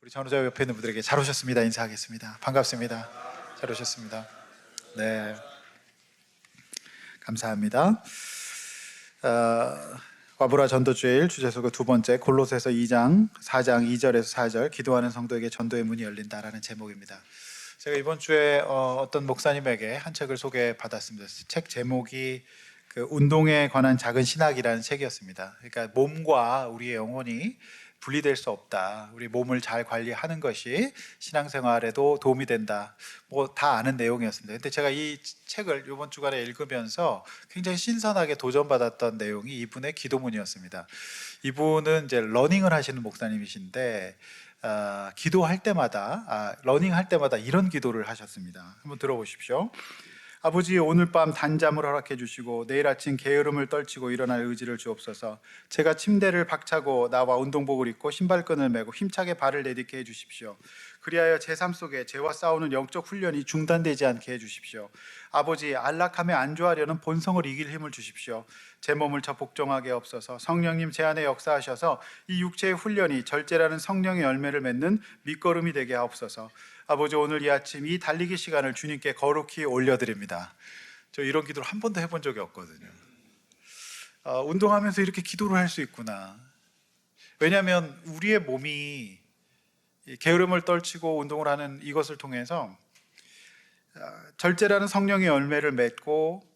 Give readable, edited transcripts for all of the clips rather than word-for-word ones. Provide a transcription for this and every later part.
우리 전우자 옆에 있는 분들에게 잘 오셨습니다. 인사하겠습니다. 반갑습니다. 잘 오셨습니다. 네, 감사합니다. 와보라 전도주일 주제소가 두 번째 골로새서 2장 4장 2절에서 4절 기도하는 성도에게 전도의 문이 열린다라는 제목입니다. 제가 이번 주에 어떤 목사님에게 한 책을 소개받았습니다. 책 제목이 그 운동에 관한 작은 신학이라는 책이었습니다. 그러니까 몸과 우리의 영혼이 분리될 수 없다. 우리 몸을 잘 관리하는 것이 신앙생활에도 도움이 된다. 뭐 다 아는 내용이었습니다. 근데 제가 이 책을 이번 주간에 읽으면서 굉장히 신선하게 도전받았던 내용이 이분의 기도문이었습니다. 이분은 이제 러닝을 하시는 목사님이신데 기도할 때마다 러닝할 때마다 이런 기도를 하셨습니다. 한번 들어보십시오. 아버지, 오늘 밤 단잠을 허락해 주시고 내일 아침 게으름을 떨치고 일어날 의지를 주옵소서. 제가 침대를 박차고 나와 운동복을 입고 신발끈을 매고 힘차게 발을 내딛게 해 주십시오. 그리하여 제 삶 속에 죄와 싸우는 영적 훈련이 중단되지 않게 해 주십시오. 아버지, 안락함에 안주하려는 본성을 이길 힘을 주십시오. 제 몸을 저 복종하게 없어서 성령님 제 안에 역사하셔서 이 육체의 훈련이 절제라는 성령의 열매를 맺는 밑거름이 되게 하옵소서. 아버지, 오늘 이 아침 이 달리기 시간을 주님께 거룩히 올려드립니다. 저 이런 기도를 한 번도 해본 적이 없거든요. 운동하면서 이렇게 기도를 할 수 있구나. 왜냐하면 우리의 몸이 게으름을 떨치고 운동을 하는 이것을 통해서 절제라는 성령의 열매를 맺고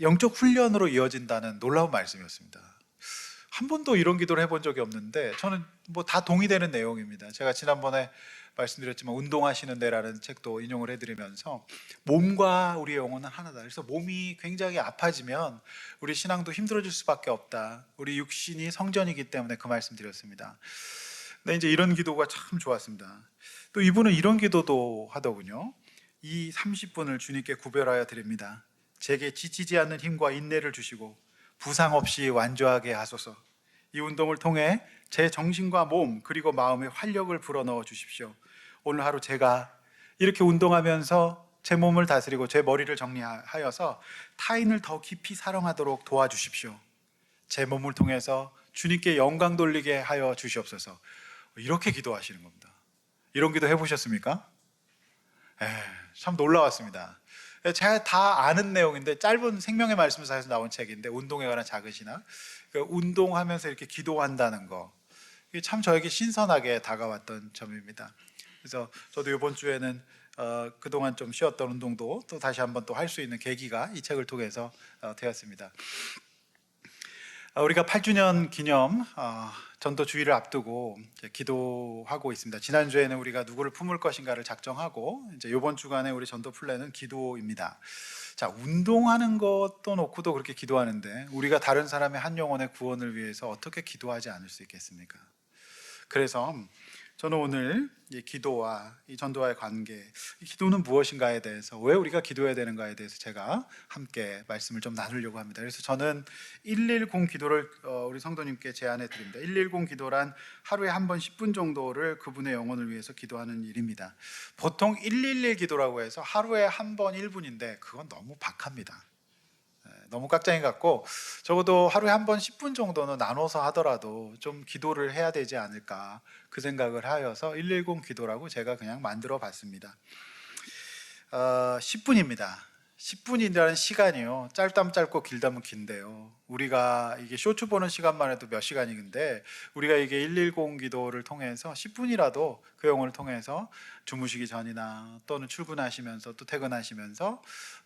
영적 훈련으로 이어진다는 놀라운 말씀이었습니다. 한 번도 이런 기도를 해본 적이 없는데 저는 뭐 다 동의되는 내용입니다. 제가 지난번에 말씀드렸지만 운동하시는데라는 책도 인용을 해드리면서 몸과 우리의 영혼은 하나다. 그래서 몸이 굉장히 아파지면 우리 신앙도 힘들어질 수밖에 없다. 우리 육신이 성전이기 때문에 그 말씀 드렸습니다. 근데 이제 이런 기도가 참 좋았습니다. 또 이분은 이런 기도도 하더군요. 이 30분을 주님께 구별하여 드립니다. 제게 지치지 않는 힘과 인내를 주시고 부상 없이 완주하게 하소서. 이 운동을 통해 제 정신과 몸 그리고 마음에 활력을 불어넣어 주십시오. 오늘 하루 제가 이렇게 운동하면서 제 몸을 다스리고 제 머리를 정리하여서 타인을 더 깊이 사랑하도록 도와주십시오. 제 몸을 통해서 주님께 영광 돌리게 하여 주시옵소서. 이렇게 기도하시는 겁니다. 이런 기도 해보셨습니까? 참 놀라웠습니다. 제가 다 아는 내용인데 짧은 생명의 말씀사에서 나온 책인데 운동에 관한 작은 신학, 운동하면서 이렇게 기도한다는 거, 이게 참 저에게 신선하게 다가왔던 점입니다. 그래서 저도 이번 주에는 그동안 좀 쉬었던 운동도 또 다시 한번 또 할 수 있는 계기가 이 책을 통해서 되었습니다. 우리가 8주년 기념 전도 주일을 앞두고 이제 기도하고 있습니다. 지난주에는 우리가 누구를 품을 것인가를 작정하고 이제 이번 주간에 우리 전도 플랜은 기도입니다. 자, 운동하는 것도 놓고도 그렇게 기도하는데 우리가 다른 사람의 한 영혼의 구원을 위해서 어떻게 기도하지 않을 수 있겠습니까? 그래서 저는 오늘 이 기도와 이 전도와의 관계, 이 기도는 무엇인가에 대해서, 왜 우리가 기도해야 되는가에 대해서 제가 함께 말씀을 좀 나누려고 합니다. 그래서 저는 110 기도를 우리 성도님께 제안해 드립니다. 110 기도란 하루에 한 번 10분 정도를 그분의 영혼을 위해서 기도하는 일입니다. 보통 111 기도라고 해서 하루에 한 번 1분인데 그건 너무 박합니다. 너무 깍쟁이 같고 적어도 하루에 한 번 10분 정도는 나눠서 하더라도 좀 기도를 해야 되지 않을까, 그 생각을 하여서 110 기도라고 제가 그냥 만들어 봤습니다. 10분입니다. 10분이라는 시간이요, 짧다면 짧고 길다면 긴데요, 우리가 이게 쇼츠 보는 시간만 해도 몇 시간인데 우리가 이게 110 기도를 통해서 10분이라도 그 영혼을 통해서 주무시기 전이나 또는 출근하시면서 또 퇴근하시면서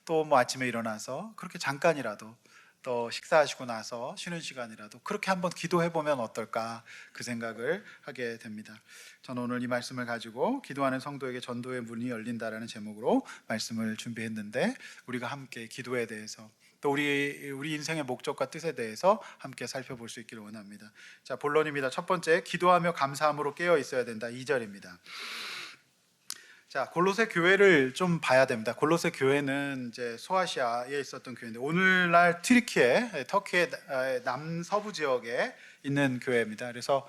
또 뭐 아침에 일어나서 그렇게 잠깐이라도, 또 식사하시고 나서 쉬는 시간이라도 그렇게 한번 기도해 보면 어떨까, 그 생각을 하게 됩니다. 저는 오늘 이 말씀을 가지고 기도하는 성도에게 전도의 문이 열린다라는 제목으로 말씀을 준비했는데 우리가 함께 기도에 대해서 또 우리 인생의 목적과 뜻에 대해서 함께 살펴볼 수 있기를 원합니다. 자, 본론입니다. 첫 번째, 기도하며 감사함으로 깨어 있어야 된다. 2절입니다. 자, 골로새 교회를 좀 봐야 됩니다. 골로새 교회는 이제 소아시아에 있었던 교회인데 오늘날 터키의 남서부 지역에 있는 교회입니다. 그래서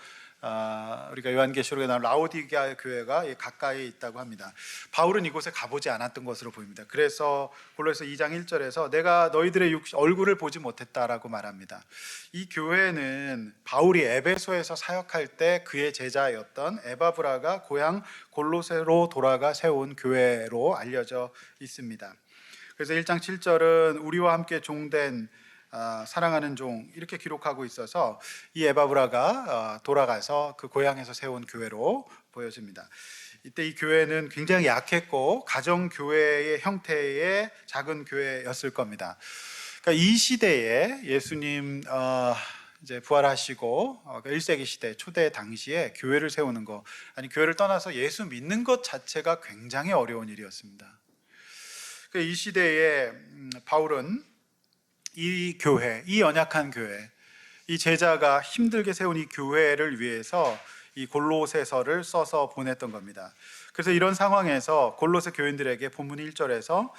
우리가 요한계시록에 나온 라오디게아 교회가 가까이 있다고 합니다. 바울은 이곳에 가보지 않았던 것으로 보입니다. 그래서 골로새 2장 1절에서 내가 너희들의 얼굴을 보지 못했다라고 말합니다. 이 교회는 바울이 에베소에서 사역할 때 그의 제자였던 에바브라가 고향 골로새로 돌아가 세운 교회로 알려져 있습니다. 그래서 1장 7절은 우리와 함께 종된 사랑하는 종 이렇게 기록하고 있어서 이 에바브라가 돌아가서 그 고향에서 세운 교회로 보여집니다. 이때 이 교회는 굉장히 약했고 가정 교회의 형태의 작은 교회였을 겁니다. 그러니까 이 시대에 예수님 이제 부활하시고 1세기 시대 초대 당시에 교회를 세우는 거, 아니 교회를 떠나서 예수 믿는 것 자체가 굉장히 어려운 일이었습니다. 이 시대에 바울은 이 교회, 이 연약한 교회, 이 제자가 힘들게 세운 이 교회를 위해서 이 골로새서를 써서 보냈던 겁니다. 그래서 이런 상황에서 골로새 교인들에게 본문 1절에서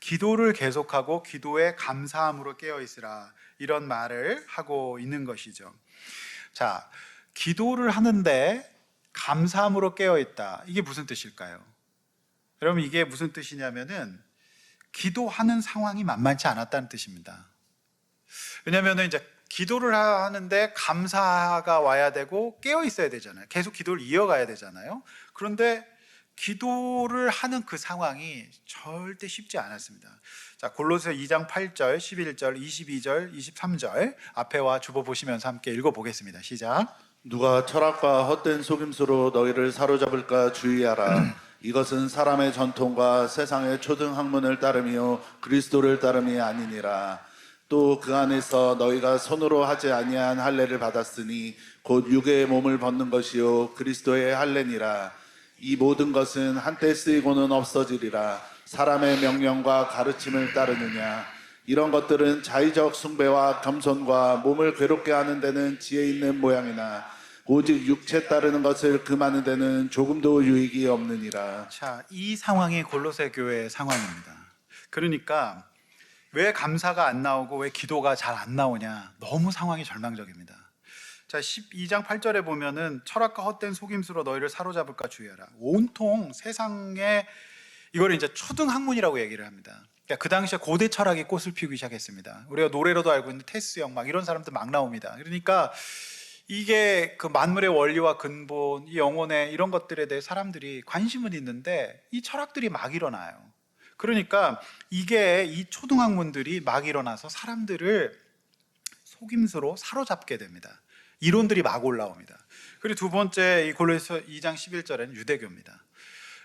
기도를 계속하고 기도에 감사함으로 깨어 있으라, 이런 말을 하고 있는 것이죠. 자, 기도를 하는데 감사함으로 깨어 있다. 이게 무슨 뜻일까요? 여러분, 이게 무슨 뜻이냐면은 기도하는 상황이 만만치 않았다는 뜻입니다. 왜냐하면 이제 기도를 하는데 감사가 와야 되고 깨어 있어야 되잖아요. 계속 기도를 이어가야 되잖아요. 그런데 기도를 하는 그 상황이 절대 쉽지 않았습니다. 자, 골로새 2장 8절, 11절, 22절, 23절 앞에와 주보 보시면서 함께 읽어보겠습니다. 시작. 누가 철학과 헛된 속임수로 너희를 사로잡을까 주의하라. 이것은 사람의 전통과 세상의 초등학문을 따름이요 그리스도를 따름이 아니니라. 또 그 안에서 너희가 손으로 하지 아니한 할례를 받았으니 곧 육의 몸을 벗는 것이요 그리스도의 할례니라. 이 모든 것은 한때 쓰이고는 없어지리라. 사람의 명령과 가르침을 따르느냐. 이런 것들은 자의적 숭배와 겸손과 몸을 괴롭게 하는 데는 지혜 있는 모양이나 오직 육체 따르는 것을 금하는 데는 조금도 유익이 없느니라. 자, 이 상황이 골로새 교회의 상황입니다. 그러니까 왜 감사가 안 나오고 왜 기도가 잘 안 나오냐, 너무 상황이 절망적입니다. 자, 12장 8절에 보면은 철학과 헛된 속임수로 너희를 사로잡을까 주의하라. 온통 세상에 이걸 이제 초등학문이라고 얘기를 합니다. 그러니까 그 당시에 고대 철학이 꽃을 피우기 시작했습니다. 우리가 노래로도 알고 있는 테스형 막 이런 사람들 막 나옵니다. 그러니까 이게 그 만물의 원리와 근본, 이 영혼의 이런 것들에 대해 사람들이 관심은 있는데 이 철학들이 막 일어나요. 그러니까 이게 이 초등학문들이 막 일어나서 사람들을 속임수로 사로잡게 됩니다. 이론들이 막 올라옵니다. 그리고 두 번째, 이 골로새 2장 11절에는 유대교입니다.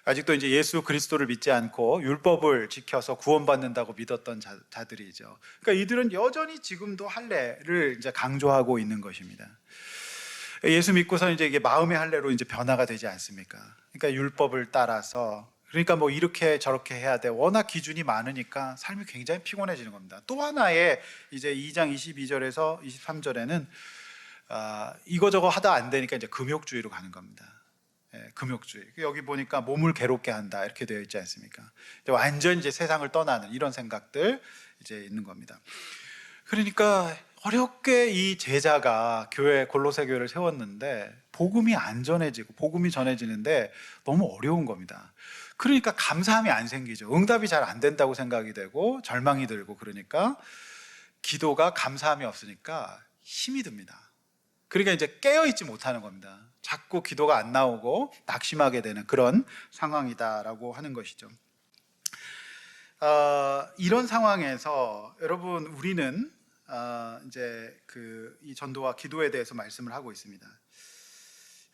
아직도 이제 예수 그리스도를 믿지 않고 율법을 지켜서 구원받는다고 믿었던 자들이죠. 그러니까 이들은 여전히 지금도 할례를 이제 강조하고 있는 것입니다. 예수 믿고서 이제 이게 마음의 할례로 이제 변화가 되지 않습니까? 그러니까 율법을 따라서, 그러니까 뭐 이렇게 저렇게 해야 돼. 워낙 기준이 많으니까 삶이 굉장히 피곤해지는 겁니다. 또 하나의 이제 2장 22절에서 23절에는 이거저거 하다 안 되니까 이제 금욕주의로 가는 겁니다. 금욕주의. 여기 보니까 몸을 괴롭게 한다 이렇게 되어 있지 않습니까? 완전 이제 세상을 떠나는 이런 생각들 이제 있는 겁니다. 그러니까 어렵게 이 제자가 골로새 교회를 세웠는데 복음이 안 전해지고 복음이 전해지는데 너무 어려운 겁니다. 그러니까 감사함이 안 생기죠. 응답이 잘 안 된다고 생각이 되고 절망이 들고, 그러니까 기도가 감사함이 없으니까 힘이 듭니다. 그러니까 이제 깨어있지 못하는 겁니다. 자꾸 기도가 안 나오고 낙심하게 되는 그런 상황이다라고 하는 것이죠. 이런 상황에서 여러분, 우리는 이제 이 전도와 기도에 대해서 말씀을 하고 있습니다.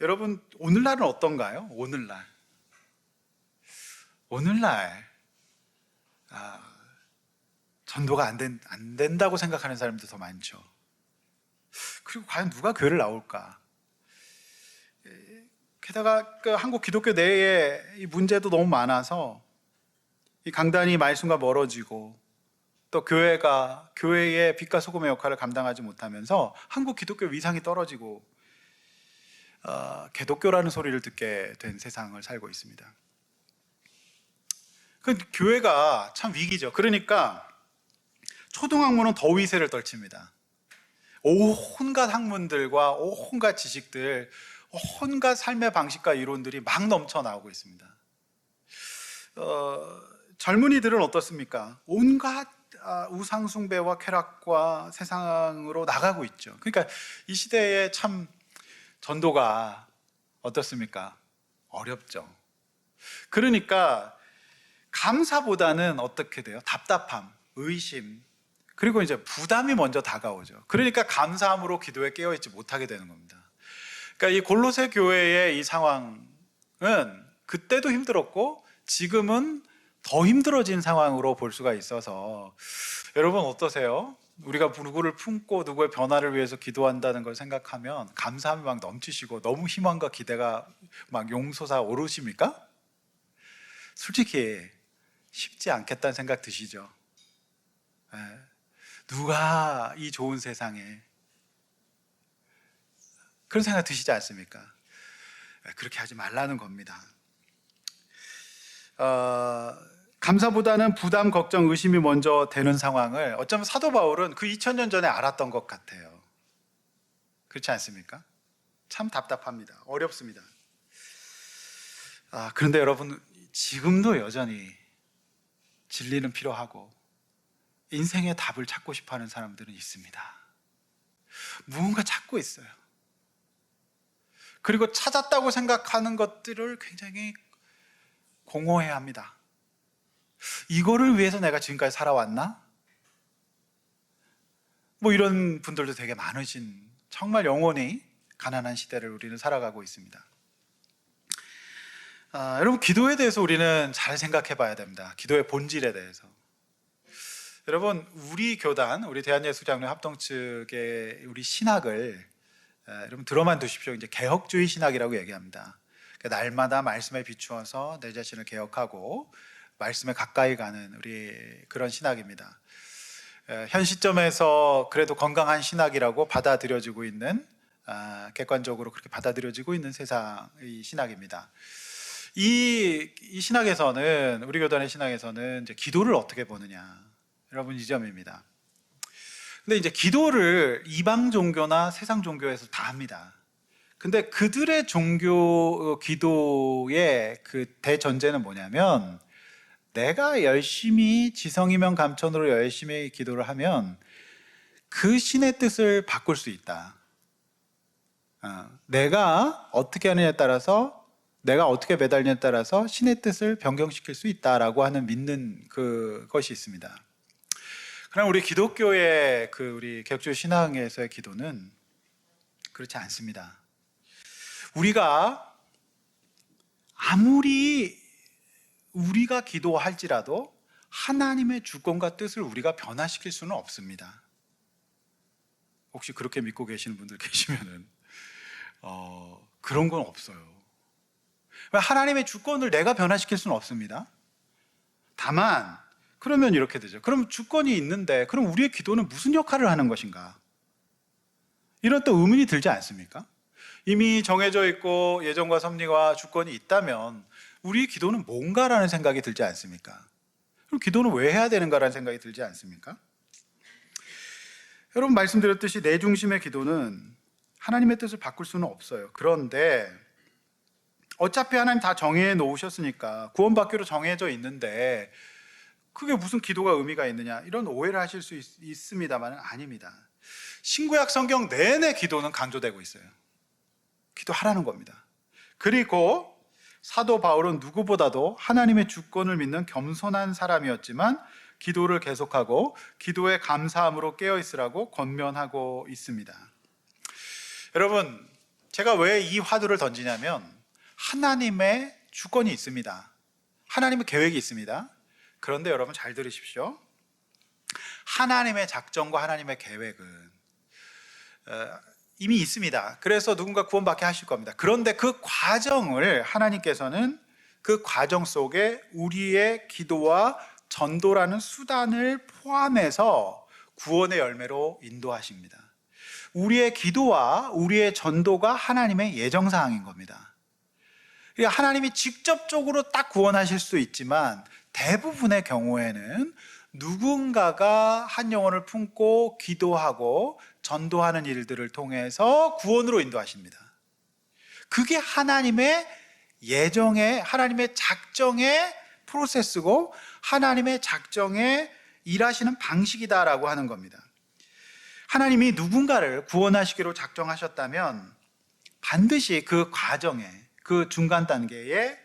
여러분, 오늘날은 어떤가요? 오늘날 전도가 안 된다고 생각하는 사람도 더 많죠. 그리고 과연 누가 교회를 나올까? 게다가 그 한국 기독교 내에 이 문제도 너무 많아서 이 강단이 말씀과 멀어지고 또 교회가 교회의 빛과 소금의 역할을 감당하지 못하면서 한국 기독교 위상이 떨어지고 개독교라는 소리를 듣게 된 세상을 살고 있습니다. 그 교회가 참 위기죠. 그러니까 초등학문은 더 위세를 떨칩니다. 온갖 학문들과 온갖 지식들, 온갖 삶의 방식과 이론들이 막 넘쳐 나오고 있습니다. 젊은이들은 어떻습니까? 온갖 우상 숭배와 쾌락과 세상으로 나가고 있죠. 그러니까 이 시대에 참 전도가 어떻습니까? 어렵죠. 그러니까 감사보다는 어떻게 돼요? 답답함, 의심, 그리고 이제 부담이 먼저 다가오죠. 그러니까 감사함으로 기도에 깨어있지 못하게 되는 겁니다. 그러니까 이 골로새 교회의 이 상황은 그때도 힘들었고 지금은 더 힘들어진 상황으로 볼 수가 있어서, 여러분 어떠세요? 우리가 누구를 품고 누구의 변화를 위해서 기도한다는 걸 생각하면 감사함이 막 넘치시고 너무 희망과 기대가 막 용솟아 오르십니까? 솔직히 쉽지 않겠다는 생각 드시죠? 누가 이 좋은 세상에, 그런 생각 드시지 않습니까? 그렇게 하지 말라는 겁니다. 감사보다는 부담, 걱정, 의심이 먼저 되는 상황을 어쩌면 사도 바울은 그 2000년 전에 알았던 것 같아요. 그렇지 않습니까? 참 답답합니다. 어렵습니다. 그런데 여러분, 지금도 여전히 진리는 필요하고 인생의 답을 찾고 싶어하는 사람들은 있습니다. 무언가 찾고 있어요. 그리고 찾았다고 생각하는 것들을 굉장히 공허해 합니다. 이거를 위해서 내가 지금까지 살아왔나? 뭐 이런 분들도 되게 많으신, 정말 영원히 가난한 시대를 우리는 살아가고 있습니다. 여러분, 기도에 대해서 우리는 잘 생각해 봐야 됩니다. 기도의 본질에 대해서. 여러분, 우리 교단, 우리 대한예수장로 합동 측의 우리 신학을 여러분 들어만 두십시오. 이제 개혁주의 신학이라고 얘기합니다. 그러니까 날마다 말씀에 비추어서 내 자신을 개혁하고 말씀에 가까이 가는 우리 그런 신학입니다. 현 시점에서 그래도 건강한 신학이라고 받아들여지고 있는, 객관적으로 그렇게 받아들여지고 있는 세상의 신학입니다. 이 신학에서는, 우리 교단의 신학에서는 이제 기도를 어떻게 보느냐, 여러분 이 점입니다. 근데 이제 기도를 이방 종교나 세상 종교에서 다 합니다. 근데 그들의 종교 기도의 그 대전제는 뭐냐면, 내가 열심히 지성이면 감천으로 열심히 기도를 하면 그 신의 뜻을 바꿀 수 있다. 내가 어떻게 하느냐에 따라서, 내가 어떻게 매달리냐에 따라서 신의 뜻을 변경시킬 수 있다라고 하는 믿는 그것이 있습니다. 그럼 우리 기독교의 우리 개혁주의 신앙에서의 기도는 그렇지 않습니다. 우리가 아무리 우리가 기도할지라도 하나님의 주권과 뜻을 우리가 변화시킬 수는 없습니다. 혹시 그렇게 믿고 계시는 분들 계시면은 그런 건 없어요. 하나님의 주권을 내가 변화시킬 수는 없습니다. 다만 그러면 이렇게 되죠. 그럼 주권이 있는데 그럼 우리의 기도는 무슨 역할을 하는 것인가? 이런 또 의문이 들지 않습니까? 이미 정해져 있고 예정과 섭리와 주권이 있다면 우리의 기도는 뭔가라는 생각이 들지 않습니까? 그럼 기도는 왜 해야 되는가라는 생각이 들지 않습니까? 여러분, 말씀드렸듯이 내 중심의 기도는 하나님의 뜻을 바꿀 수는 없어요. 그런데 어차피 하나님 다 정해 놓으셨으니까, 구원받기로 정해져 있는데 그게 무슨 기도가 의미가 있느냐, 이런 오해를 하실 수 있습니다만 아닙니다. 신구약 성경 내내 기도는 강조되고 있어요. 기도하라는 겁니다. 그리고 사도 바울은 누구보다도 하나님의 주권을 믿는 겸손한 사람이었지만 기도를 계속하고 기도에 감사함으로 깨어있으라고 권면하고 있습니다. 여러분, 제가 왜 이 화두를 던지냐면, 하나님의 주권이 있습니다. 하나님의 계획이 있습니다. 그런데 여러분 잘 들으십시오. 하나님의 작정과 하나님의 계획은 이미 있습니다. 그래서 누군가 구원받게 하실 겁니다. 그런데 그 과정을 하나님께서는 그 과정 속에 우리의 기도와 전도라는 수단을 포함해서 구원의 열매로 인도하십니다. 우리의 기도와 우리의 전도가 하나님의 예정사항인 겁니다. 그러니까 하나님이 직접적으로 딱 구원하실 수 있지만 대부분의 경우에는 누군가가 한 영혼을 품고 기도하고 전도하는 일들을 통해서 구원으로 인도하십니다. 그게 하나님의 예정의, 하나님의 작정의 프로세스고 하나님의 작정에 일하시는 방식이다라고 하는 겁니다. 하나님이 누군가를 구원하시기로 작정하셨다면 반드시 그 과정에, 그 중간 단계에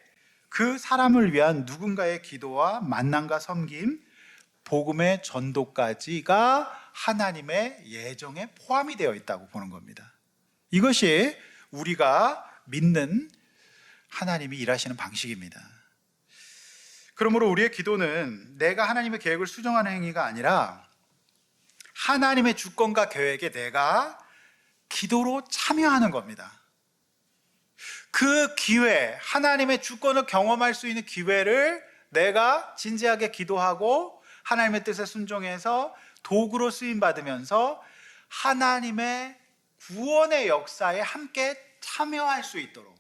그 사람을 위한 누군가의 기도와 만남과 섬김, 복음의 전도까지가 하나님의 예정에 포함이 되어 있다고 보는 겁니다. 이것이 우리가 믿는 하나님이 일하시는 방식입니다. 그러므로 우리의 기도는 내가 하나님의 계획을 수정하는 행위가 아니라 하나님의 주권과 계획에 내가 기도로 참여하는 겁니다. 그 기회, 하나님의 주권을 경험할 수 있는 기회를 내가 진지하게 기도하고 하나님의 뜻에 순종해서 도구로 쓰임받으면서 하나님의 구원의 역사에 함께 참여할 수 있도록,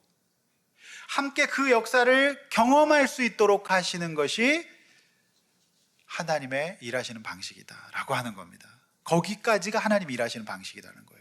함께 그 역사를 경험할 수 있도록 하시는 것이 하나님의 일하시는 방식이다라고 하는 겁니다. 거기까지가 하나님이 일하시는 방식이라는 거예요.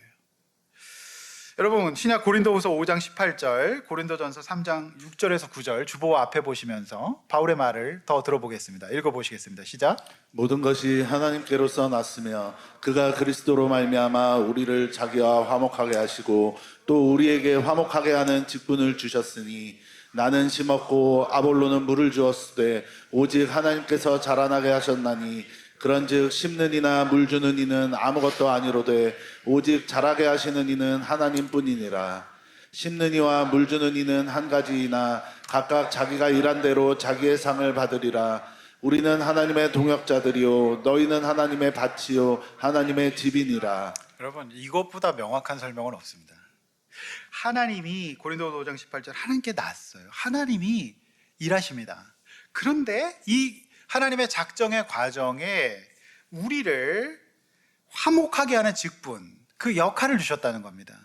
여러분, 신약 고린도후서 5장 18절, 고린도전서 3장 6절에서 9절 주보와 앞에 보시면서 바울의 말을 더 들어보겠습니다. 읽어보시겠습니다. 시작. 모든 것이 하나님께로서 났으며 그가 그리스도로 말미암아 우리를 자기와 화목하게 하시고 또 우리에게 화목하게 하는 직분을 주셨으니 나는 심었고 아볼로는 물을 주었으되 오직 하나님께서 자라나게 하셨나니 그런즉 심는 이나 물 주는 이는 아무것도 아니로되 오직 자라게 하시는 이는 하나님뿐이니라. 심는 이와 물 주는 이는 한 가지이나 각각 자기가 일한 대로 자기의 상을 받으리라. 우리는 하나님의 동역자들이요 너희는 하나님의 밭이요 하나님의 집이니라. 여러분, 이것보다 명확한 설명은 없습니다. 하나님이 고린도서 5장 18절 하나님께 났어요. 하나님이 일하십니다. 그런데 이 하나님의 작정의 과정에 우리를 화목하게 하는 직분, 그 역할을 주셨다는 겁니다.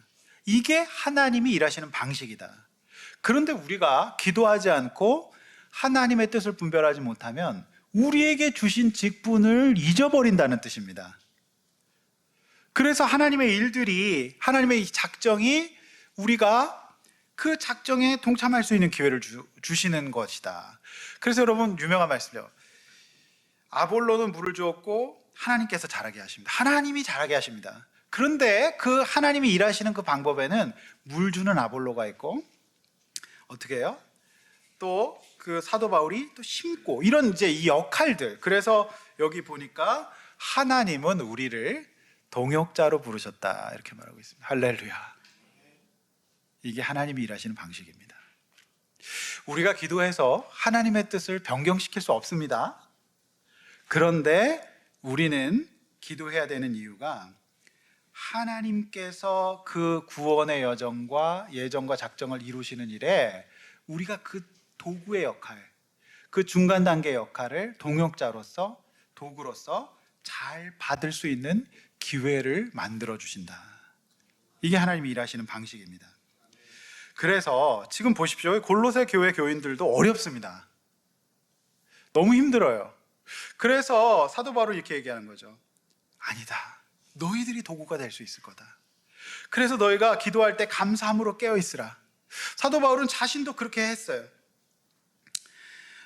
이게 하나님이 일하시는 방식이다. 그런데 우리가 기도하지 않고 하나님의 뜻을 분별하지 못하면 우리에게 주신 직분을 잊어버린다는 뜻입니다. 그래서 하나님의 일들이, 하나님의 작정이 우리가 그 작정에 동참할 수 있는 기회를 주시는 것이다. 그래서 여러분, 유명한 말씀이죠. 아볼로는 물을 주었고 하나님께서 자라게 하십니다. 하나님이 자라게 하십니다. 그런데 그 하나님이 일하시는 그 방법에는 물 주는 아볼로가 있고, 어떻게 해요? 또 그 사도 바울이 또 심고, 이런 이제 이 역할들. 그래서 여기 보니까 하나님은 우리를 동역자로 부르셨다, 이렇게 말하고 있습니다. 할렐루야. 이게 하나님이 일하시는 방식입니다. 우리가 기도해서 하나님의 뜻을 변경시킬 수 없습니다. 그런데 우리는 기도해야 되는 이유가 하나님께서 그 구원의 여정과 예정과 작정을 이루시는 일에 우리가 그 도구의 역할, 그 중간 단계 역할을 동역자로서, 도구로서 잘 받을 수 있는 기회를 만들어 주신다. 이게 하나님이 일하시는 방식입니다. 그래서 지금 보십시오. 골로새 교회 교인들도 어렵습니다. 너무 힘들어요. 그래서 사도 바울은 이렇게 얘기하는 거죠. 아니다. 너희들이 도구가 될 수 있을 거다. 그래서 너희가 기도할 때 감사함으로 깨어 있으라. 사도 바울은 자신도 그렇게 했어요.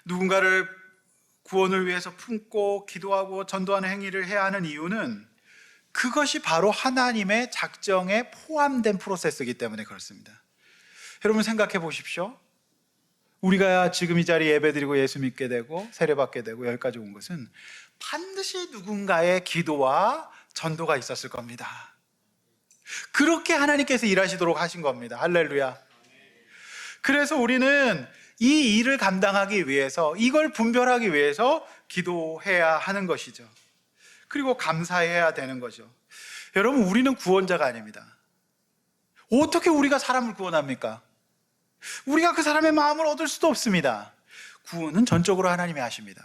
누군가를 구원을 위해서 품고 기도하고 전도하는 행위를 해야 하는 이유는 그것이 바로 하나님의 작정에 포함된 프로세스이기 때문에 그렇습니다. 여러분, 생각해 보십시오. 우리가 지금 이 자리에 예배드리고 예수 믿게 되고 세례받게 되고 여기까지 온 것은 반드시 누군가의 기도와 전도가 있었을 겁니다. 그렇게 하나님께서 일하시도록 하신 겁니다. 할렐루야. 그래서 우리는 이 일을 감당하기 위해서, 이걸 분별하기 위해서 기도해야 하는 것이죠. 그리고 감사해야 되는 거죠. 여러분, 우리는 구원자가 아닙니다. 어떻게 우리가 사람을 구원합니까? 우리가 그 사람의 마음을 얻을 수도 없습니다. 구원은 전적으로 하나님이 하십니다.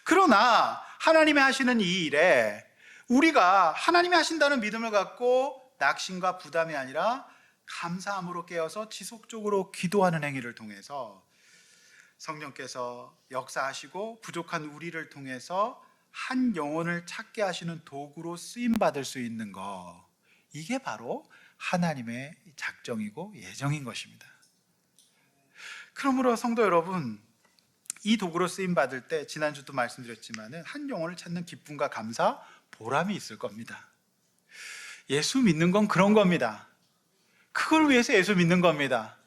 그러나 하나님이 하시는 이 일에 우리가 하나님이 하신다는 믿음을 갖고 낙심과 부담이 아니라 감사함으로 깨어서 지속적으로 기도하는 행위를 통해서 성령께서 역사하시고 부족한 우리를 통해서 한 영혼을 찾게 하시는 도구로 쓰임받을 수 있는 것, 이게 바로 하나님의 작정이고 예정인 것입니다. 그러므로 성도 여러분, 이 도구로 쓰임 받을 때 지난주도 말씀드렸지만은 한 영혼을 찾는 기쁨과 감사, 보람이 있을 겁니다. 예수 믿는 건 그런 겁니다. 그걸 위해서 예수 믿는 겁니다.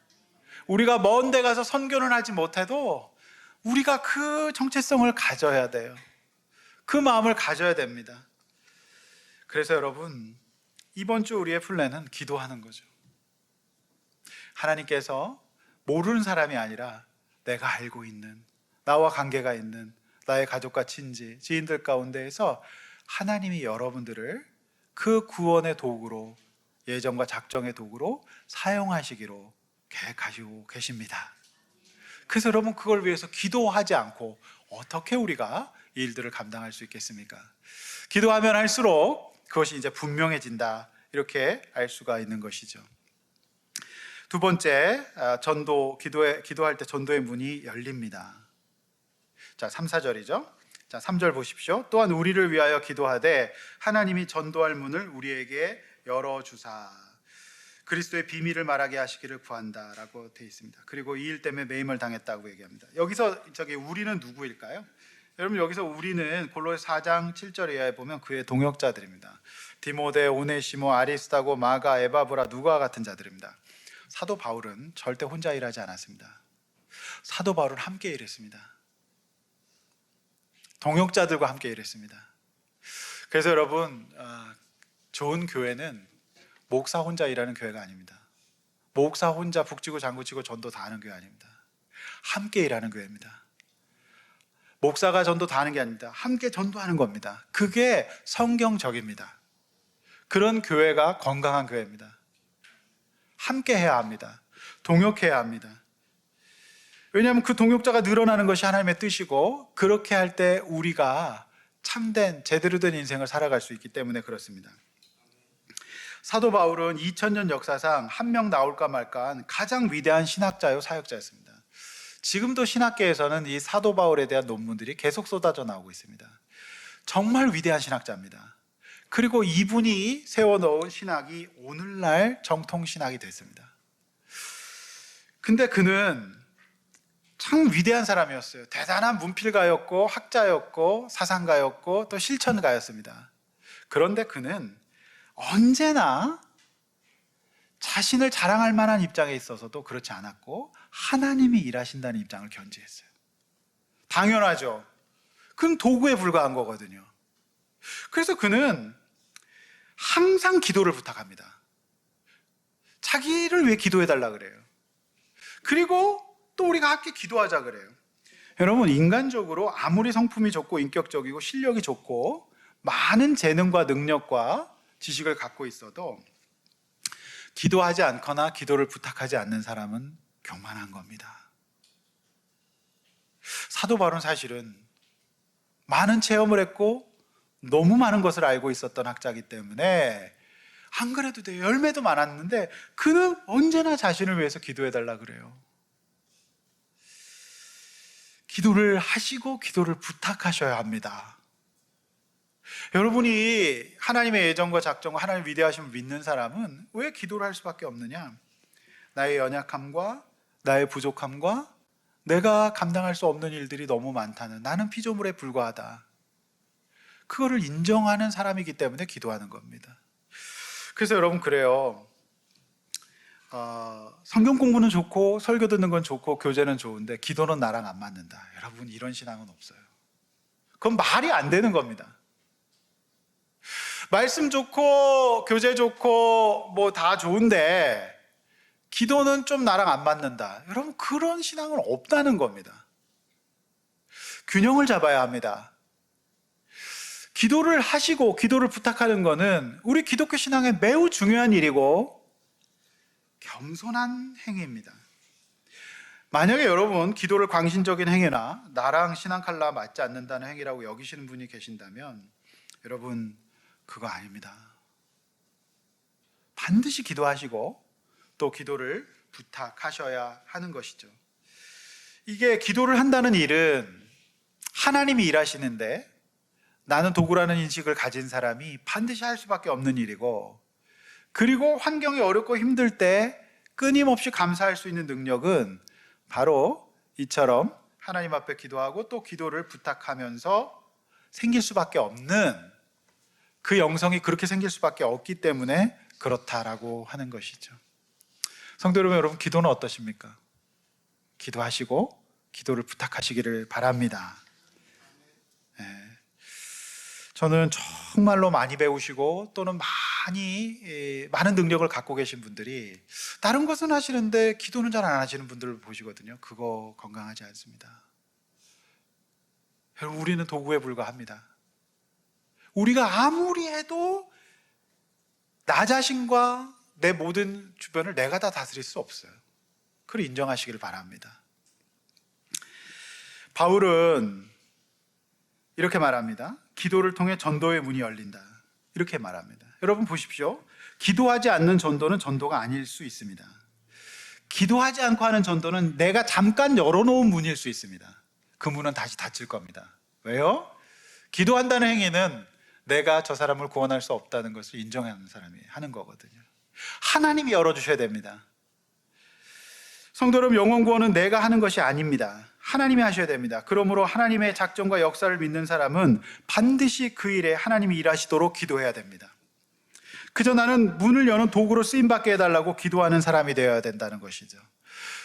우리가 먼 데 가서 선교는 하지 못해도 우리가 그 정체성을 가져야 돼요. 그 마음을 가져야 됩니다. 그래서 여러분, 이번 주 우리의 플랜은 기도하는 거죠. 하나님께서 모르는 사람이 아니라 내가 알고 있는, 나와 관계가 있는 나의 가족과 친지, 지인들 가운데에서 하나님이 여러분들을 그 구원의 도구로, 예정과 작정의 도구로 사용하시기로 계획하시고 계십니다. 그래서 여러분, 그걸 위해서 기도하지 않고 어떻게 우리가 이 일들을 감당할 수 있겠습니까? 기도하면 할수록 그것이 이제 분명해진다, 이렇게 알 수가 있는 것이죠. 두 번째, 전도, 기도할 때 전도의 문이 열립니다. 자, 3, 4절이죠. 자, 3절 보십시오. 또한 우리를 위하여 기도하되 하나님이 전도할 문을 우리에게 열어주사 그리스도의 비밀을 말하게 하시기를 구한다라고 되어 있습니다. 그리고 이 일 때문에 매임을 당했다고 얘기합니다. 여기서 우리는 누구일까요? 여러분, 여기서 우리는 골로새 4장 7절 이하에 보면 그의 동역자들입니다. 디모데, 오네시모, 아리스타고, 마가, 에바브라, 누가 같은 자들입니다. 사도 바울은 절대 혼자 일하지 않았습니다. 사도 바울은 함께 일했습니다. 동역자들과 함께 일했습니다. 그래서 여러분, 좋은 교회는 목사 혼자 일하는 교회가 아닙니다. 목사 혼자 북치고 장구치고 전도 다 하는 교회 아닙니다. 함께 일하는 교회입니다. 목사가 전도 다 하는 게 아닙니다. 함께 전도하는 겁니다. 그게 성경적입니다. 그런 교회가 건강한 교회입니다. 함께 해야 합니다. 동역해야 합니다. 왜냐하면 그 동역자가 늘어나는 것이 하나님의 뜻이고, 그렇게 할 때 우리가 참된 제대로 된 인생을 살아갈 수 있기 때문에 그렇습니다. 사도 바울은 2000년 역사상 한 명 나올까 말까한 가장 위대한 신학자요 사역자였습니다. 지금도 신학계에서는 이 사도 바울에 대한 논문들이 계속 쏟아져 나오고 있습니다. 정말 위대한 신학자입니다. 그리고 이분이 세워놓은 신학이 오늘날 정통신학이 됐습니다. 근데 그는 참 위대한 사람이었어요. 대단한 문필가였고 학자였고 사상가였고 또 실천가였습니다. 그런데 그는 언제나 자신을 자랑할 만한 입장에 있어서도 그렇지 않았고, 하나님이 일하신다는 입장을 견지했어요. 당연하죠. 그건 도구에 불과한 거거든요. 그래서 그는 항상 기도를 부탁합니다. 자기를 위해 기도해달라 그래요. 그리고 또 우리가 함께 기도하자 그래요. 여러분, 인간적으로 아무리 성품이 좋고 인격적이고 실력이 좋고 많은 재능과 능력과 지식을 갖고 있어도 기도하지 않거나 기도를 부탁하지 않는 사람은 교만한 겁니다. 사도 바울은 사실은 많은 체험을 했고 너무 많은 것을 알고 있었던 학자이기 때문에 안 그래도 돼요. 열매도 많았는데 그는 언제나 자신을 위해서 기도해달라 그래요. 기도를 하시고 기도를 부탁하셔야 합니다. 여러분이 하나님의 예정과 작정과 하나님의 위대하심을 믿는 사람은 왜 기도를 할 수밖에 없느냐? 나의 연약함과 나의 부족함과 내가 감당할 수 없는 일들이 너무 많다는, 나는 피조물에 불과하다, 그거를 인정하는 사람이기 때문에 기도하는 겁니다. 그래서 여러분, 그래요. 성경 공부는 좋고 설교 듣는 건 좋고 교제는 좋은데 기도는 나랑 안 맞는다. 여러분, 이런 신앙은 없어요. 그건 말이 안 되는 겁니다. 말씀 좋고 교제 좋고 뭐 다 좋은데 기도는 좀 나랑 안 맞는다. 여러분, 그런 신앙은 없다는 겁니다. 균형을 잡아야 합니다. 기도를 하시고 기도를 부탁하는 것은 우리 기독교 신앙에 매우 중요한 일이고 겸손한 행위입니다. 만약에 여러분 기도를 광신적인 행위나 나랑 신앙 칼라 맞지 않는다는 행위라고 여기시는 분이 계신다면 여러분, 그거 아닙니다. 반드시 기도하시고 또 기도를 부탁하셔야 하는 것이죠. 이게 기도를 한다는 일은 하나님이 일하시는데 나는 도구라는 인식을 가진 사람이 반드시 할 수밖에 없는 일이고, 그리고 환경이 어렵고 힘들 때 끊임없이 감사할 수 있는 능력은 바로 이처럼 하나님 앞에 기도하고 또 기도를 부탁하면서 생길 수밖에 없는, 그 영성이 그렇게 생길 수밖에 없기 때문에 그렇다라고 하는 것이죠. 성도 여러분, 기도는 어떠십니까? 기도하시고 기도를 부탁하시기를 바랍니다. 네. 저는 정말로 많이 배우시고 또는 많은 능력을 갖고 계신 분들이 다른 것은 하시는데 기도는 잘 안 하시는 분들을 보시거든요. 그거 건강하지 않습니다. 여러분, 우리는 도구에 불과합니다. 우리가 아무리 해도 나 자신과 내 모든 주변을 내가 다 다스릴 수 없어요. 그걸 인정하시길 바랍니다. 바울은 이렇게 말합니다. 기도를 통해 전도의 문이 열린다. 이렇게 말합니다. 여러분 보십시오. 기도하지 않는 전도는 전도가 아닐 수 있습니다. 기도하지 않고 하는 전도는 내가 잠깐 열어놓은 문일 수 있습니다. 그 문은 다시 닫힐 겁니다. 왜요? 기도한다는 행위는 내가 저 사람을 구원할 수 없다는 것을 인정하는 사람이 하는 거거든요. 하나님이 열어주셔야 됩니다. 성도 여러분, 영혼 구원은 내가 하는 것이 아닙니다. 하나님이 하셔야 됩니다. 그러므로 하나님의 작정과 역사를 믿는 사람은 반드시 그 일에 하나님이 일하시도록 기도해야 됩니다. 그저 나는 문을 여는 도구로 쓰임받게 해달라고 기도하는 사람이 되어야 된다는 것이죠.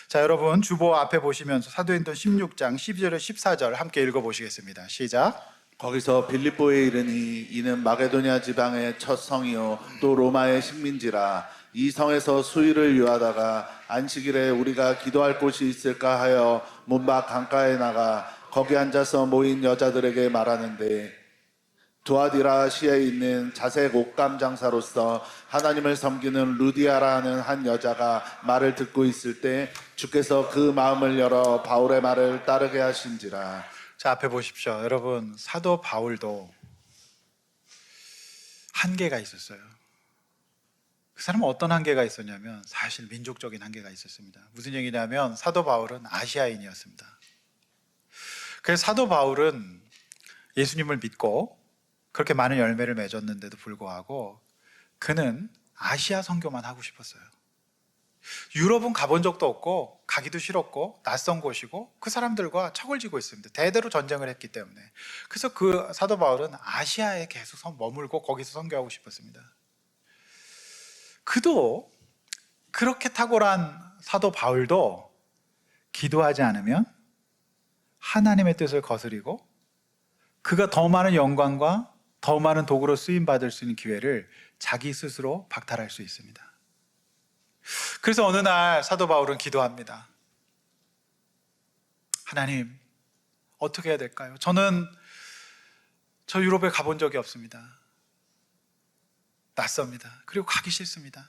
자, 여러분 주보 앞에 보시면서 사도행전 16장 12절에 14절 함께 읽어보시겠습니다. 시작. 거기서 빌립보에 이르니 이는 마게도냐 지방의 첫 성이요 또 로마의 식민지라. 이 성에서 수일을 유하다가 안식일에 우리가 기도할 곳이 있을까 하여 문밖 강가에 나가 거기 앉아서 모인 여자들에게 말하는데, 두아디라시에 있는 자색 옷감 장사로서 하나님을 섬기는 루디아라는 한 여자가 말을 듣고 있을 때 주께서 그 마음을 열어 바울의 말을 따르게 하신지라. 자, 앞에 보십시오. 여러분, 사도 바울도 한계가 있었어요. 그 사람은 어떤 한계가 있었냐면 사실 민족적인 한계가 있었습니다. 무슨 얘기냐면 사도 바울은 아시아인이었습니다. 그래서 사도 바울은 예수님을 믿고 그렇게 많은 열매를 맺었는데도 불구하고 그는 아시아 선교만 하고 싶었어요. 유럽은 가본 적도 없고 가기도 싫었고 낯선 곳이고 그 사람들과 척을 지고 있습니다. 대대로 전쟁을 했기 때문에. 그래서 그 사도 바울은 아시아에 계속 머물고 거기서 선교하고 싶었습니다. 그도 그렇게 탁월한 사도 바울도 기도하지 않으면 하나님의 뜻을 거스리고 그가 더 많은 영광과 더 많은 도구로 쓰임받을 수 있는 기회를 자기 스스로 박탈할 수 있습니다. 그래서 어느 날 사도 바울은 기도합니다. 하나님, 어떻게 해야 될까요? 저 유럽에 가본 적이 없습니다. 낯섭니다. 그리고 가기 싫습니다.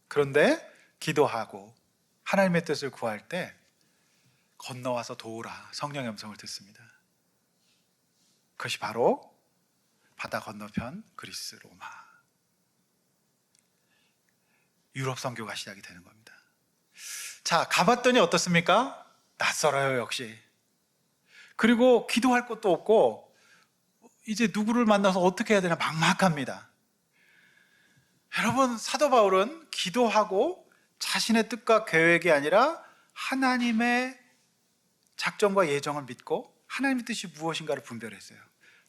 그런데 기도하고 하나님의 뜻을 구할 때 건너와서 도우라 성령의 음성을 듣습니다. 그것이 바로 바다 건너편 그리스, 로마, 유럽 선교가 시작이 되는 겁니다. 자, 가봤더니 어떻습니까? 낯설어요, 역시. 그리고 기도할 것도 없고 이제 누구를 만나서 어떻게 해야 되나 막막합니다. 여러분, 사도 바울은 기도하고 자신의 뜻과 계획이 아니라 하나님의 작정과 예정을 믿고 하나님의 뜻이 무엇인가를 분별했어요.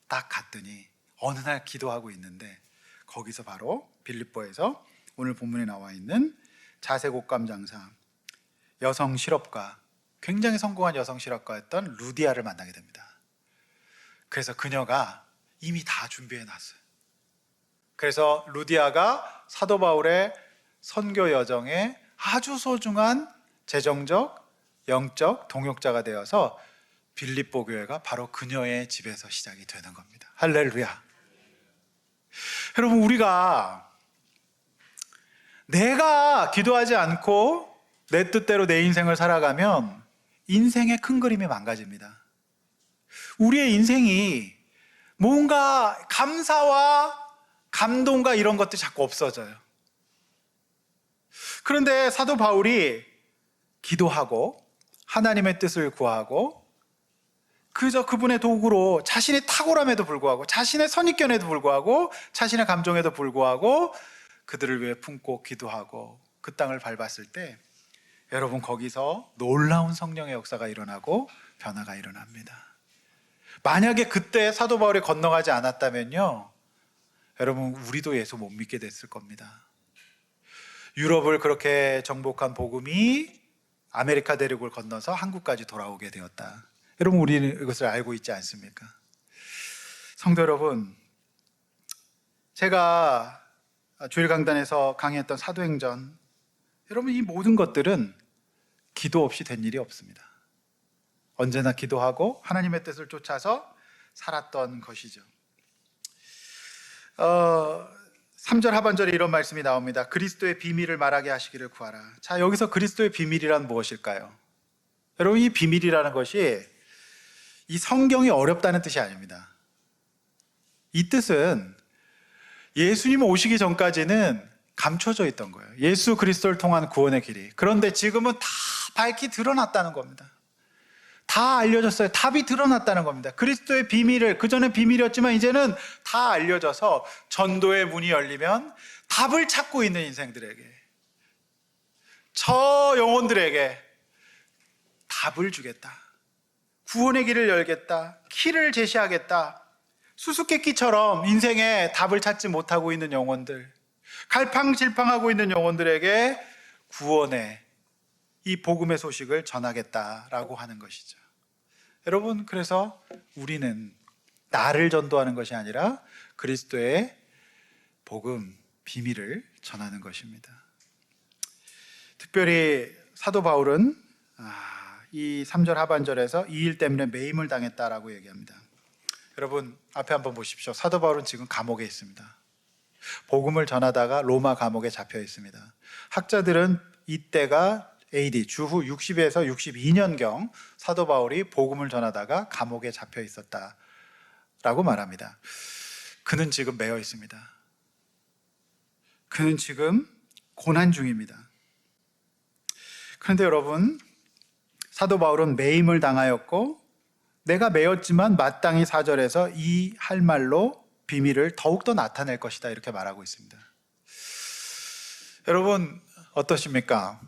딱 갔더니 어느 날 기도하고 있는데 거기서 바로 빌립보에서 오늘 본문에 나와 있는 자색 옷감 장사, 여성 실업가, 굉장히 성공한 여성 실업가였던 루디아를 만나게 됩니다. 그래서 그녀가 이미 다 준비해 놨어요. 그래서 루디아가 사도 바울의 선교 여정에 아주 소중한 재정적, 영적 동역자가 되어서 빌립보 교회가 바로 그녀의 집에서 시작이 되는 겁니다. 할렐루야. 여러분, 우리가 내가 기도하지 않고 내 뜻대로 내 인생을 살아가면 인생의 큰 그림이 망가집니다. 우리의 인생이 뭔가 감사와 감동과 이런 것들이 자꾸 없어져요. 그런데 사도 바울이 기도하고 하나님의 뜻을 구하고 그저 그분의 도구로 자신의 탁월함에도 불구하고 자신의 선입견에도 불구하고 자신의 감정에도 불구하고 그들을 위해 품고 기도하고 그 땅을 밟았을 때 여러분 거기서 놀라운 성령의 역사가 일어나고 변화가 일어납니다. 만약에 그때 사도 바울이 건너가지 않았다면요, 여러분 우리도 예수 못 믿게 됐을 겁니다. 유럽을 그렇게 정복한 복음이 아메리카 대륙을 건너서 한국까지 돌아오게 되었다. 여러분 우리는 이것을 알고 있지 않습니까? 성도 여러분, 제가 주일 강단에서 강의했던 사도행전, 여러분 이 모든 것들은 기도 없이 된 일이 없습니다. 언제나 기도하고 하나님의 뜻을 쫓아서 살았던 것이죠. 3절 하반절에 이런 말씀이 나옵니다. 그리스도의 비밀을 말하게 하시기를 구하라. 자, 여기서 그리스도의 비밀이란 무엇일까요? 여러분 이 비밀이라는 것이 이 성경이 어렵다는 뜻이 아닙니다. 이 뜻은 예수님 오시기 전까지는 감춰져 있던 거예요. 예수 그리스도를 통한 구원의 길이. 그런데 지금은 다 밝히 드러났다는 겁니다. 다 알려졌어요. 답이 드러났다는 겁니다. 그리스도의 비밀을, 그전에 비밀이었지만 이제는 다 알려져서 전도의 문이 열리면 답을 찾고 있는 인생들에게, 저 영혼들에게 답을 주겠다. 구원의 길을 열겠다. 키를 제시하겠다. 수수께끼처럼 인생에 답을 찾지 못하고 있는 영혼들, 갈팡질팡하고 있는 영혼들에게 구원의 이 복음의 소식을 전하겠다라고 하는 것이죠. 여러분, 그래서 우리는 나를 전도하는 것이 아니라 그리스도의 복음, 비밀을 전하는 것입니다. 특별히 사도 바울은 이 3절 하반절에서 이 일 때문에 매임을 당했다라고 얘기합니다. 여러분 앞에 한번 보십시오. 사도 바울은 지금 감옥에 있습니다. 복음을 전하다가 로마 감옥에 잡혀 있습니다. 학자들은 이때가 AD 주후 60에서 62년경 사도 바울이 복음을 전하다가 감옥에 잡혀 있었다라고 말합니다. 그는 지금 매여 있습니다. 그는 지금 고난 중입니다. 그런데 여러분, 사도 바울은 매임을 당하였고 내가 매였지만 마땅히 4절에서 이 할 말로 비밀을 더욱더 나타낼 것이다 이렇게 말하고 있습니다. 여러분 어떠십니까?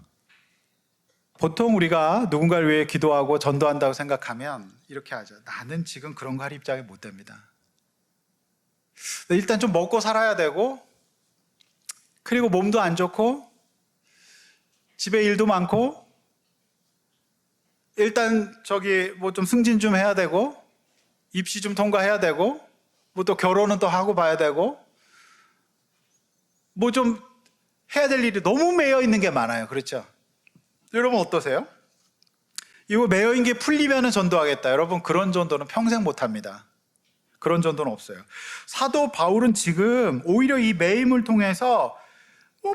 보통 우리가 누군가를 위해 기도하고 전도한다고 생각하면 이렇게 하죠. 나는 지금 그런 거 할 입장이 못 됩니다. 일단 좀 먹고 살아야 되고, 그리고 몸도 안 좋고, 집에 일도 많고, 일단 뭐 좀 승진 좀 해야 되고, 입시 좀 통과해야 되고, 뭐 또 결혼은 또 하고 봐야 되고, 뭐 좀 해야 될 일이 너무 매여 있는 게 많아요. 그렇죠? 여러분 어떠세요? 이거 매여 있는 게 풀리면은 전도하겠다. 여러분 그런 전도는 평생 못 합니다. 그런 전도는 없어요. 사도 바울은 지금 오히려 이 매임을 통해서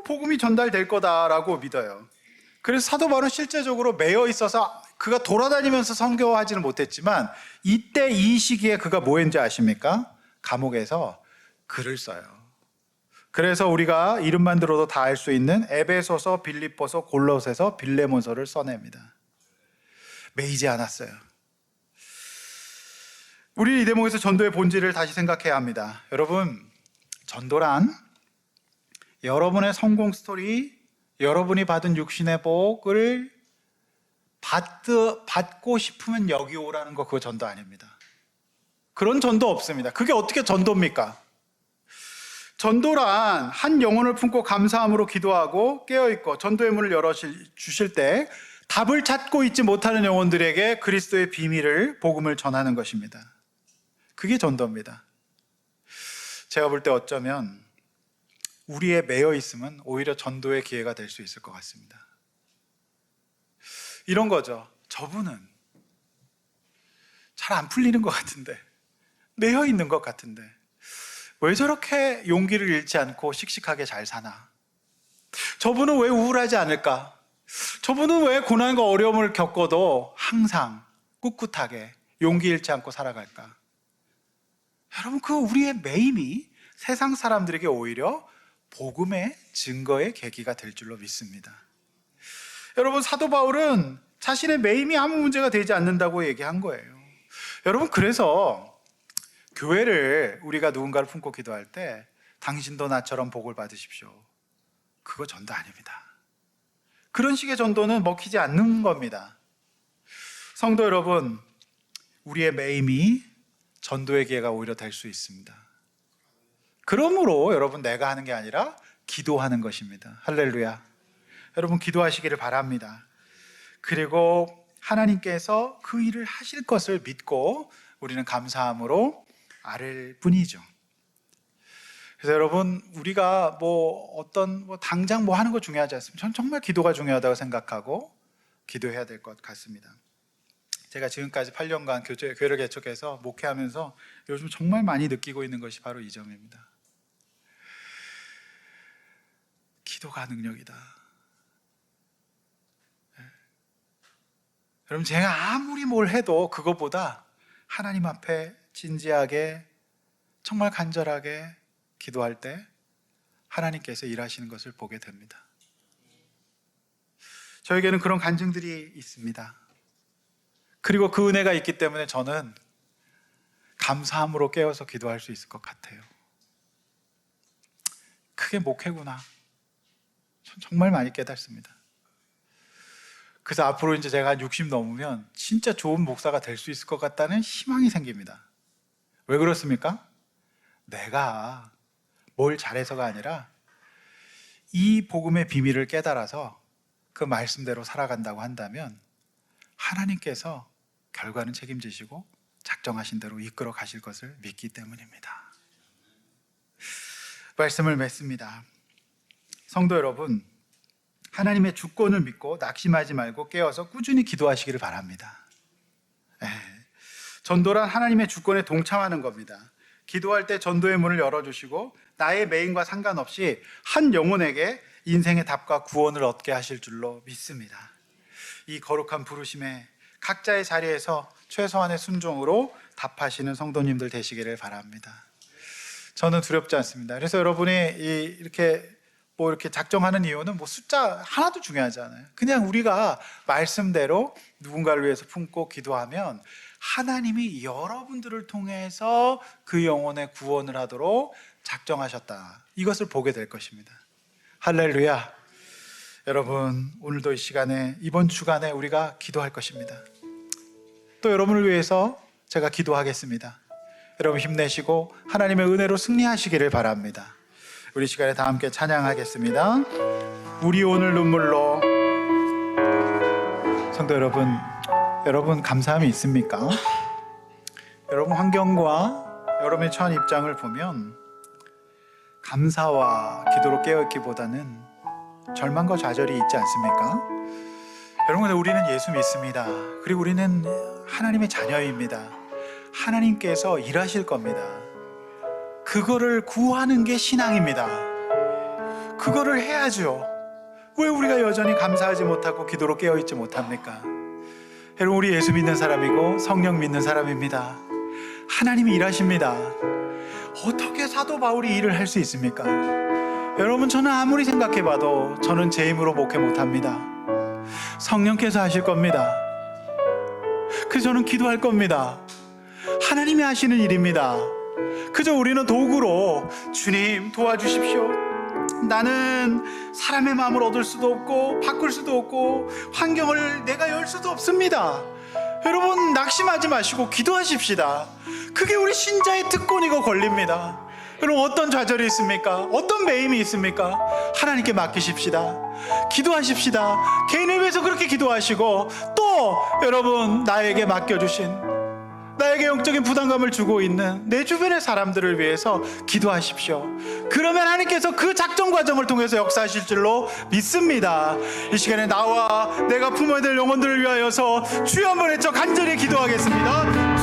복음이 전달될 거다라고 믿어요. 그래서 사도 바울은 실제적으로 매여 있어서 그가 돌아다니면서 선교하지는 못했지만 이때 이 시기에 그가 뭐 했는지 아십니까? 감옥에서 글을 써요. 그래서 우리가 이름만 들어도 다 알 수 있는 에베소서, 빌립보서, 골로새서, 빌레몬서를 써냅니다. 매이지 않았어요. 우리 이 대목에서 전도의 본질을 다시 생각해야 합니다. 여러분, 전도란 여러분의 성공 스토리, 여러분이 받은 육신의 복을 받고 싶으면 여기 오라는 거, 그거 전도 아닙니다. 그런 전도 없습니다. 그게 어떻게 전도입니까? 전도란 한 영혼을 품고 감사함으로 기도하고 깨어있고 전도의 문을 열어주실 때 답을 찾고 있지 못하는 영혼들에게 그리스도의 비밀을, 복음을 전하는 것입니다. 그게 전도입니다. 제가 볼 때 어쩌면 우리의 매여 있음은 오히려 전도의 기회가 될 수 있을 것 같습니다. 이런 거죠. 저분은 잘 안 풀리는 것 같은데, 매여 있는 것 같은데 왜 저렇게 용기를 잃지 않고 씩씩하게 잘 사나? 저분은 왜 우울하지 않을까? 저분은 왜 고난과 어려움을 겪어도 항상 꿋꿋하게 용기 잃지 않고 살아갈까? 여러분, 그 우리의 매임이 세상 사람들에게 오히려 복음의 증거의 계기가 될 줄로 믿습니다. 여러분, 사도 바울은 자신의 매임이 아무 문제가 되지 않는다고 얘기한 거예요. 여러분, 그래서 교회를 우리가 누군가를 품고 기도할 때 당신도 나처럼 복을 받으십시오, 그거 전도 아닙니다. 그런 식의 전도는 먹히지 않는 겁니다. 성도 여러분, 우리의 매임이 전도의 기회가 오히려 될 수 있습니다. 그러므로 여러분, 내가 하는 게 아니라 기도하는 것입니다. 할렐루야. 여러분, 기도하시기를 바랍니다. 그리고 하나님께서 그 일을 하실 것을 믿고 우리는 감사함으로 아를 뿐이죠. 그래서 여러분, 우리가 당장 하는 거 중요하지 않습니다. 전 정말 기도가 중요하다고 생각하고 기도해야 될 것 같습니다. 제가 지금까지 8년간 교회를 개척해서 목회하면서 요즘 정말 많이 느끼고 있는 것이 바로 이 점입니다. 기도가 능력이다. 여러분, 제가 아무리 뭘 해도 그것보다 하나님 앞에 진지하게 정말 간절하게 기도할 때 하나님께서 일하시는 것을 보게 됩니다. 저에게는 그런 간증들이 있습니다. 그리고 그 은혜가 있기 때문에 저는 감사함으로 깨어서 기도할 수 있을 것 같아요. 그게 목회구나. 전 정말 많이 깨닫습니다. 그래서 앞으로 이제 제가 한 60 넘으면 진짜 좋은 목사가 될 수 있을 것 같다는 희망이 생깁니다. 왜 그렇습니까? 내가 뭘 잘해서가 아니라 이 복음의 비밀을 깨달아서 그 말씀대로 살아간다고 한다면 하나님께서 결과는 책임지시고 작정하신 대로 이끌어 가실 것을 믿기 때문입니다. 말씀을 맺습니다. 성도 여러분, 하나님의 주권을 믿고 낙심하지 말고 깨어서 꾸준히 기도하시기를 바랍니다. 전도란 하나님의 주권에 동참하는 겁니다. 기도할 때 전도의 문을 열어주시고 나의 매인과 상관없이 한 영혼에게 인생의 답과 구원을 얻게 하실 줄로 믿습니다. 이 거룩한 부르심에 각자의 자리에서 최소한의 순종으로 답하시는 성도님들 되시기를 바랍니다. 저는 두렵지 않습니다. 그래서 여러분이 이렇게 작정하는 이유는 숫자 하나도 중요하지 않아요. 그냥 우리가 말씀대로 누군가를 위해서 품고 기도하면 하나님이 여러분들을 통해서 그 영혼의 구원을 하도록 작정하셨다. 이것을 보게 될 것입니다. 할렐루야. 여러분, 오늘도 이 시간에, 이번 주간에 우리가 기도할 것입니다. 또 여러분을 위해서 제가 기도하겠습니다. 여러분 힘내시고 하나님의 은혜로 승리하시기를 바랍니다. 우리 시간에 다 함께 찬양하겠습니다. 우리 오늘 눈물로. 성도 여러분 감사함이 있습니까? 여러분 환경과 여러분의 처한 입장을 보면 감사와 기도로 깨어있기보다는 절망과 좌절이 있지 않습니까? 여러분, 우리는 예수 믿습니다. 그리고 우리는 하나님의 자녀입니다. 하나님께서 일하실 겁니다. 그거를 구하는 게 신앙입니다. 그거를 해야죠. 왜 우리가 여전히 감사하지 못하고 기도로 깨어있지 못합니까? 여러분, 우리 예수 믿는 사람이고 성령 믿는 사람입니다. 하나님이 일하십니다. 어떻게 사도 바울이 일을 할 수 있습니까? 여러분, 저는 아무리 생각해봐도 저는 제 힘으로 목회 못합니다. 성령께서 하실 겁니다. 그래서 저는 기도할 겁니다. 하나님이 하시는 일입니다. 그저 우리는 도구로 주님 도와주십시오. 나는 사람의 마음을 얻을 수도 없고 바꿀 수도 없고 환경을 내가 열 수도 없습니다. 여러분, 낙심하지 마시고 기도하십시다. 그게 우리 신자의 특권이고 권리입니다. 여러분, 어떤 좌절이 있습니까? 어떤 매임이 있습니까? 하나님께 맡기십시다. 기도하십시다. 개인을 위해서 그렇게 기도하시고 또 여러분, 나에게 맡겨주신, 나에게 영적인 부담감을 주고 있는 내 주변의 사람들을 위해서 기도하십시오. 그러면 하나님께서 그 작정 과정을 통해서 역사하실 줄로 믿습니다. 이 시간에 나와 내가 품어야 될 영혼들을 위하여서 주여 한번 외쳐 간절히 기도하겠습니다.